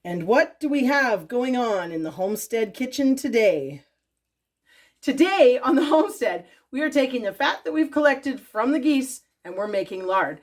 And what do we have going on in the homestead kitchen today? Today on the homestead, we are taking the fat that we've collected from the geese and we're making lard.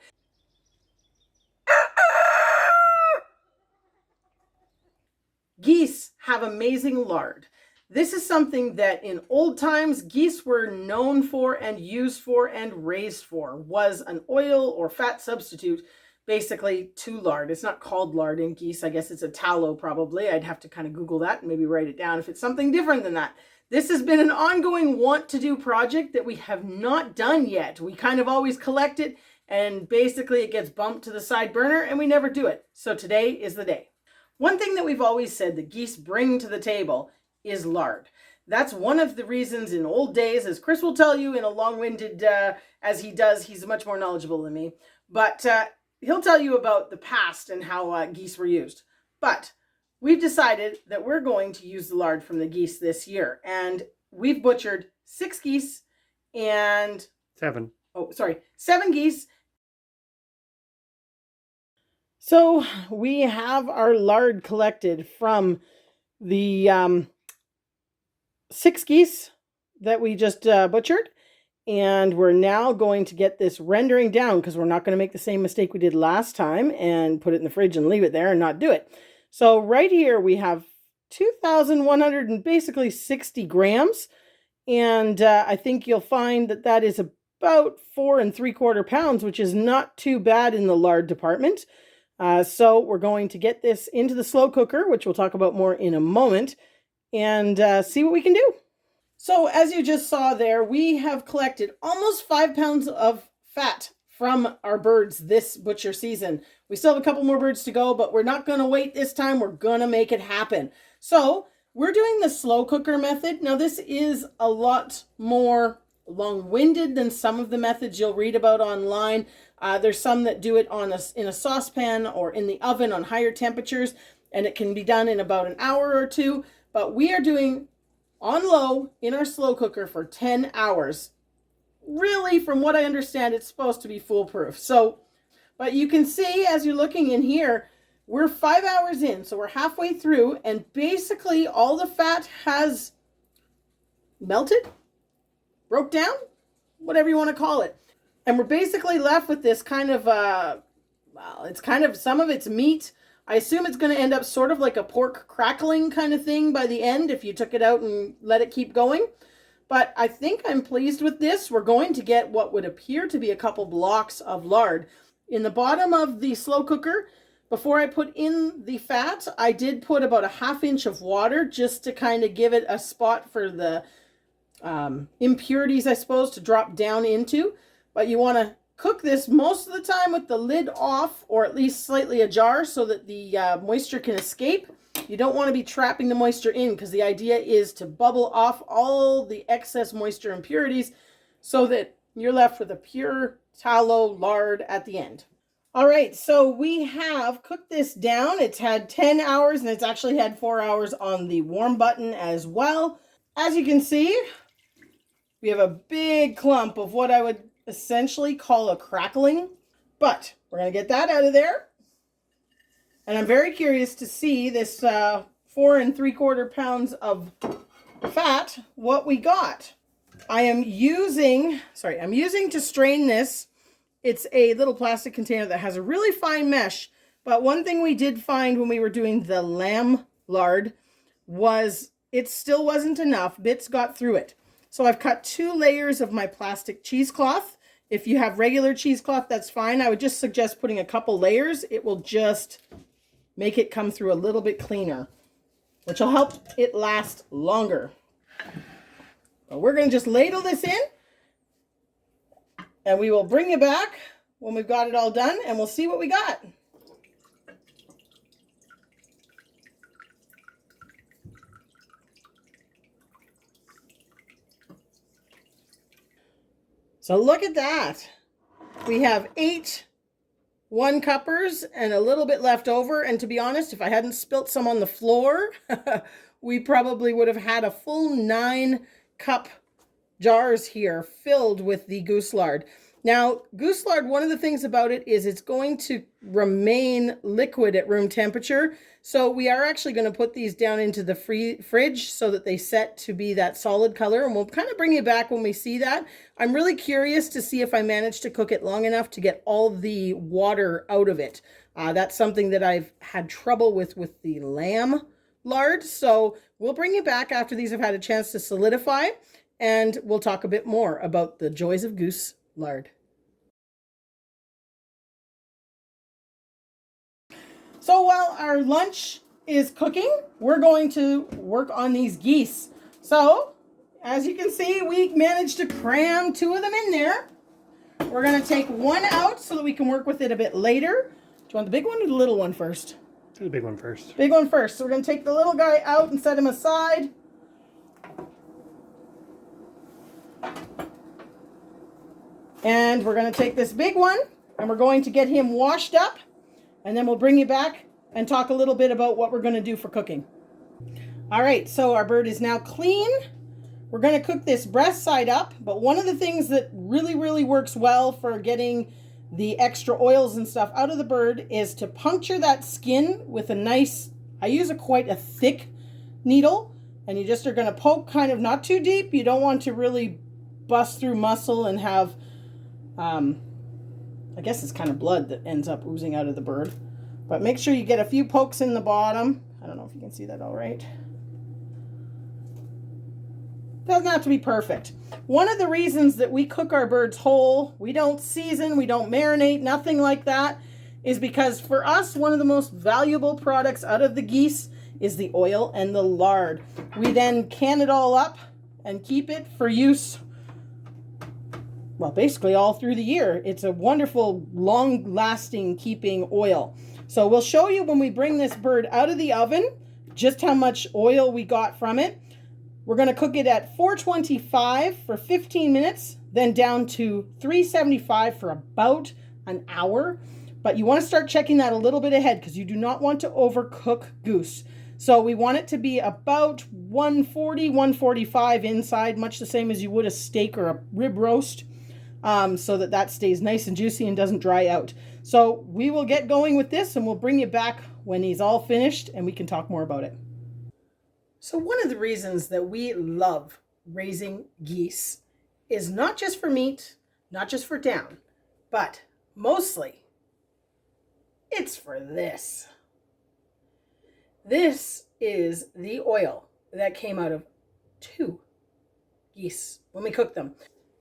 Geese have amazing lard. This is something that in old times geese were known for and used for and raised for, was an oil or fat substitute basically to lard. It's not called lard in geese. I guess it's a tallow probably. I'd have to kind of Google that and maybe write it down if it's something different than that. This has been an ongoing want to do project that we have not done yet. We kind of always collect it and basically it gets bumped to the side burner and we never do it. So today is the day. One thing that we've always said that geese bring to the table is lard. That's one of the reasons in old days, as Chris will tell you in a long-winded, as he does, he's much more knowledgeable than me, but he'll tell you about the past and how geese were used. But we've decided that we're going to use the lard from the geese this year. And we've butchered 6 geese and... 7. 7 geese. So we have our lard collected from the 6 geese that we just butchered. And we're now going to get this rendering down because we're not going to make the same mistake we did last time and put it in the fridge and leave it there and not do it. So right here we have 2,100 and basically 60 grams. And I think you'll find that that is about 4 3/4 pounds, which is not too bad in the lard department. So we're going to get this into the slow cooker, which we'll talk about more in a moment, and see what we can do. So as you just saw there, we have collected almost 5 pounds of fat from our birds this butcher season. We still have a couple more birds to go, but we're not going to wait this time. We're going to make it happen. So we're doing the slow cooker method. Now this is a lot more long-winded than some of the methods you'll read about online. There's some that do it in a saucepan or in the oven on higher temperatures, and it can be done in about an hour or two. But we are doing on low in our slow cooker for 10 hours. Really, from what I understand, it's supposed to be foolproof. So, but you can see as you're looking in here, we're 5 hours in, so we're halfway through, and basically all the fat has melted, broke down, whatever you want to call it. And we're basically left with this kind of, well, it's kind of, some of it's meat. I assume it's going to end up sort of like a pork crackling kind of thing by the end if you took it out and let it keep going. But I think I'm pleased with this. We're going to get what would appear to be a couple blocks of lard. In the bottom of the slow cooker, before I put in the fat, I did put about a 1/2 inch of water just to kind of give it a spot for the impurities, I suppose, to drop down into. But you want to cook this most of the time with the lid off or at least slightly ajar so that the moisture can escape. You don't want to be trapping the moisture in because the idea is to bubble off all the excess moisture impurities so that you're left with a pure tallow lard at the end. All right, so we have cooked this down. It's had 10 hours and it's actually had 4 hours on the warm button as well. As you can see, we have a big clump of what I would essentially call a crackling, but we're going to get that out of there. And I'm very curious to see this 4 3/4 pounds of fat, what we got. I'm using to strain this. It's a little plastic container that has a really fine mesh, but one thing we did find when we were doing the lamb lard was it still wasn't enough. Bits got through it. So I've cut 2 layers of my plastic cheesecloth. If you have regular cheesecloth, that's fine. I would just suggest putting a couple layers. It will just make it come through a little bit cleaner, which will help it last longer. But we're going to just ladle this in, and we will bring it back when we've got it all done, and we'll see what we got. So look at that. We have 8 1-cuppers and a little bit left over. And to be honest, if I hadn't spilt some on the floor, we probably would have had a full 9-cup jars here filled with the goose lard. Now, goose lard, one of the things about it is it's going to remain liquid at room temperature. So we are actually going to put these down into the fridge so that they set to be that solid color. And we'll kind of bring you back when we see that. I'm really curious to see if I managed to cook it long enough to get all the water out of it. That's something that I've had trouble with the lamb lard. So we'll bring you back after these have had a chance to solidify. And we'll talk a bit more about the joys of goose lard. So while our lunch is cooking, we're going to work on these geese. So as you can see, we managed to cram 2 of them in there. We're going to take one out so that we can work with it a bit later. Do you want the big one or the little one first? Do the big one first. Big one first. So we're going to take the little guy out and set him aside. And we're going to take this big one and we're going to get him washed up, and then we'll bring you back and talk a little bit about what we're going to do for cooking. All right, so our bird is now clean. We're going to cook this breast side up, but one of the things that really works well for getting the extra oils and stuff out of the bird is to puncture that skin with a nice, I use quite a thick needle, and you just are going to poke kind of not too deep. You don't want to really bust through muscle and have I guess it's kind of blood that ends up oozing out of the bird. But make sure you get a few pokes in the bottom. I don't know if you can see that all right. Doesn't have to be perfect. One of the reasons that we cook our birds whole, we don't season, we don't marinate, nothing like that, is because for us, one of the most valuable products out of the geese is the oil and the lard. We then can it all up and keep it for use, well, basically all through the year. It's a wonderful, long-lasting keeping oil. So we'll show you when we bring this bird out of the oven just how much oil we got from it. We're going to cook it at 425 for 15 minutes, then down to 375 for about an hour. But you want to start checking that a little bit ahead because you do not want to overcook goose. So we want it to be about 140, 145 inside, much the same as you would a steak or a rib roast. So that stays nice and juicy and doesn't dry out. So we will get going with this and we'll bring you back when he's all finished and we can talk more about it. So one of the reasons that we love raising geese is not just for meat, not just for down, but mostly it's for this. This is the oil that came out of 2 geese when we cooked them.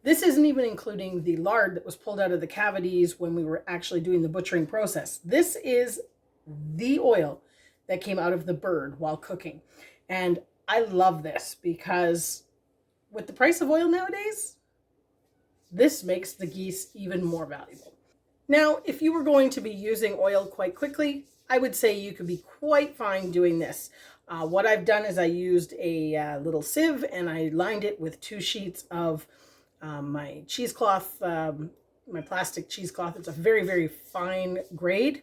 This isn't even including the lard that was pulled out of the cavities when we were actually doing the butchering process. This is the oil that came out of the bird while cooking. And I love this because with the price of oil nowadays, this makes the geese even more valuable. Now, if you were going to be using oil quite quickly, I would say you could be quite fine doing this. What I've done is I used a little sieve and I lined it with 2 sheets of my cheesecloth, my plastic cheesecloth. It's a very fine grade,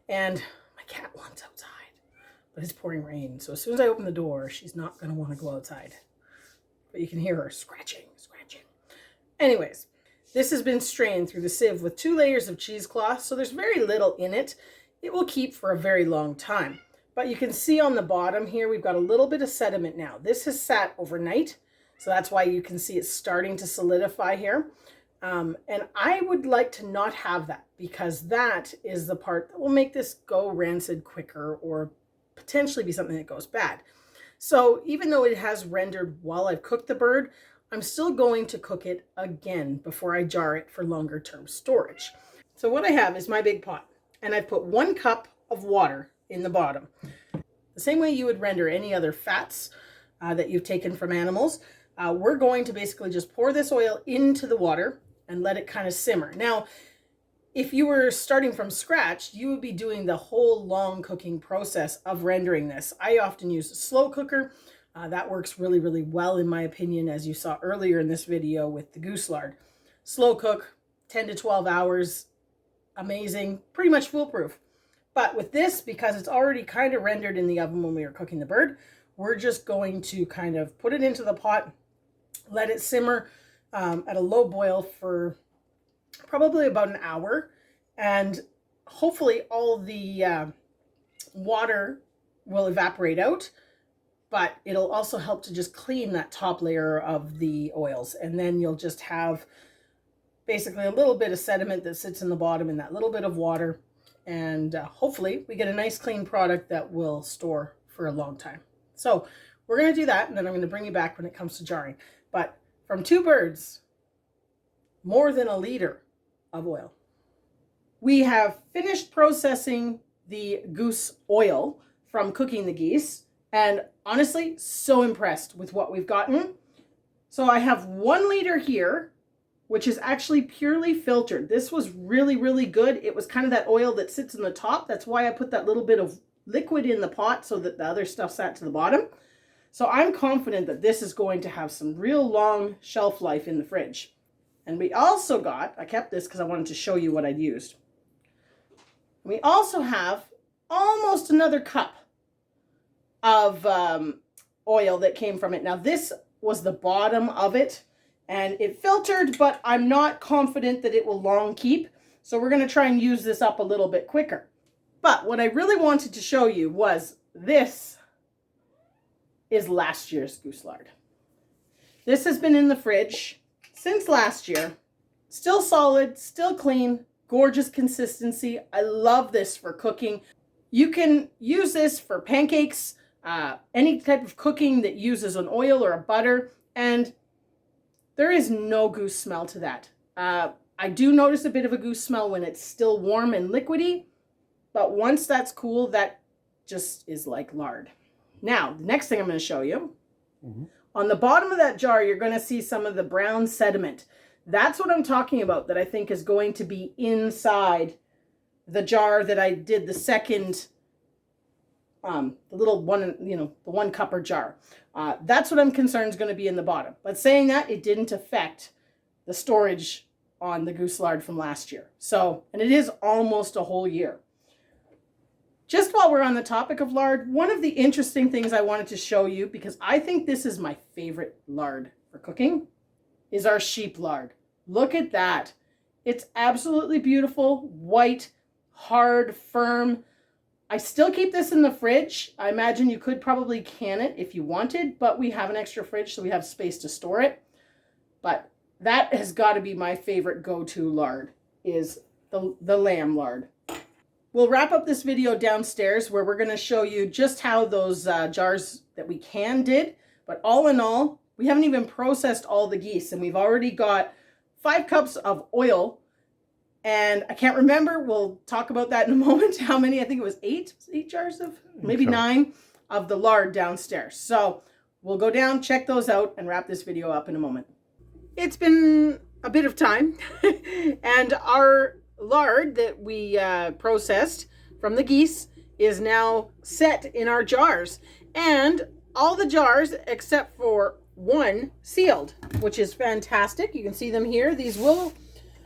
and my cat wants outside, but it's pouring rain. So as soon as I open the door, she's not going to want to go outside, but you can hear her scratching. Anyways, this has been strained through the sieve with 2 layers of cheesecloth, so there's very little in it. It will keep for a very long time, but you can see on the bottom here, we've got a little bit of sediment now. This has sat overnight. So that's why you can see it's starting to solidify here. And I would like to not have that because that is the part that will make this go rancid quicker or potentially be something that goes bad. So even though it has rendered while I've cooked the bird, I'm still going to cook it again before I jar it for longer term storage. So what I have is my big pot, and I've put 1 cup of water in the bottom. The same way you would render any other fats that you've taken from animals. We're going to basically just pour this oil into the water and let it kind of simmer. Now, if you were starting from scratch, you would be doing the whole long cooking process of rendering this. I often use a slow cooker. That works really well in my opinion, as you saw earlier in this video with the goose lard. Slow cook, 10 to 12 hours, amazing, pretty much foolproof. But with this, because it's already kind of rendered in the oven when we were cooking the bird, we're just going to kind of put it into the pot, let it simmer at a low boil for probably about an hour, and hopefully all the water will evaporate out, but it'll also help to just clean that top layer of the oils. And then you'll just have basically a little bit of sediment that sits in the bottom and that little bit of water. And hopefully we get a nice clean product that will store for a long time. So we're going to do that, and then I'm going to bring you back when it comes to jarring. But from 2 birds, more than a liter of oil. We have finished processing the goose oil from cooking the geese, and honestly, so impressed with what we've gotten. So I have 1 liter here, which is actually purely filtered. This was really, really good. It was kind of that oil that sits in the top. That's why I put that little bit of liquid in the pot so that the other stuff sat to the bottom. So I'm confident that this is going to have some real long shelf life in the fridge. And we also got, I kept this because I wanted to show you what I'd used. We also have almost another cup of oil that came from it. Now this was the bottom of it, and it filtered, but I'm not confident that it will long keep. So we're going to try and use this up a little bit quicker. But what I really wanted to show you was this is last year's goose lard. This has been in the fridge since last year. Still solid, still clean, gorgeous consistency. I love this for cooking. You can use this for pancakes, any type of cooking that uses an oil or a butter, and there is no goose smell to that. I do notice a bit of a goose smell when it's still warm and liquidy, but once that's cool, that just is like lard. Now, the next thing I'm going to show you, on the bottom of that jar, you're going to see some of the brown sediment. That's what I'm talking about, that I think is going to be inside the jar that I did the second, the little one, the 1 cupper jar. That's what I'm concerned is going to be in the bottom. But saying that, it didn't affect the storage on the goose lard from last year. So, and it is almost a whole year. Just while we're on the topic of lard, one of the interesting things I wanted to show you, because I think this is my favorite lard for cooking, is our sheep lard. Look at that. It's absolutely beautiful, white, hard, firm. I still keep this in the fridge. I imagine you could probably can it if you wanted, but we have an extra fridge, so we have space to store it. But that has got to be my favorite go-to lard, is the lamb lard. We'll wrap up this video downstairs where we're going to show you just how those jars that we can did. But all in all, we haven't even processed all the geese, and we've already got 5 cups of oil. And I can't remember, we'll talk about that in a moment, how many, I think it was 8 jars of, maybe 9 of the lard downstairs. So we'll go down, check those out, and wrap this video up in a moment. It's been a bit of time, and our lard that we processed from the geese is now set in our jars, and all the jars except for 1 sealed, which is fantastic. You can see them here. These will,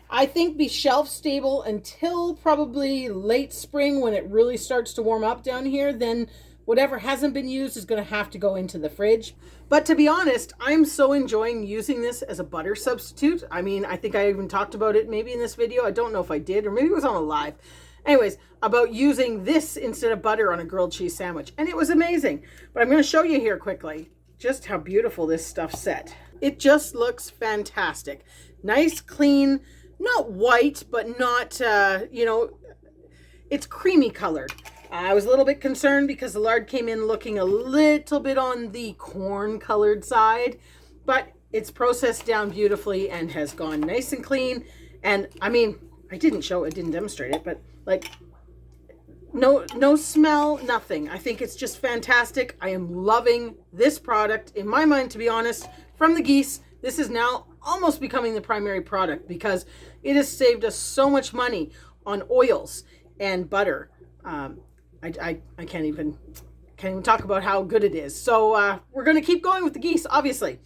I think, be shelf stable until probably late spring when it really starts to warm up down here. Then whatever hasn't been used is going to have to go into the fridge. But to be honest, I'm so enjoying using this as a butter substitute. I mean, I think I even talked about it maybe in this video. I don't know if I did, or maybe it was on a live. Anyways, about using this instead of butter on a grilled cheese sandwich. And it was amazing. But I'm going to show you here quickly just how beautiful this stuff's set. It just looks fantastic. Nice, clean, not white, but not, it's creamy colored. I was a little bit concerned because the lard came in looking a little bit on the corn colored side, but it's processed down beautifully and has gone nice and clean. And I mean, I didn't demonstrate it, but like no smell, nothing. I think it's just fantastic. I am loving this product. In my mind, to be honest, from the Geese, this is now almost becoming the primary product because it has saved us so much money on oils and butter. I can't even talk about how good it is. So we're going to keep going with the Geese, obviously.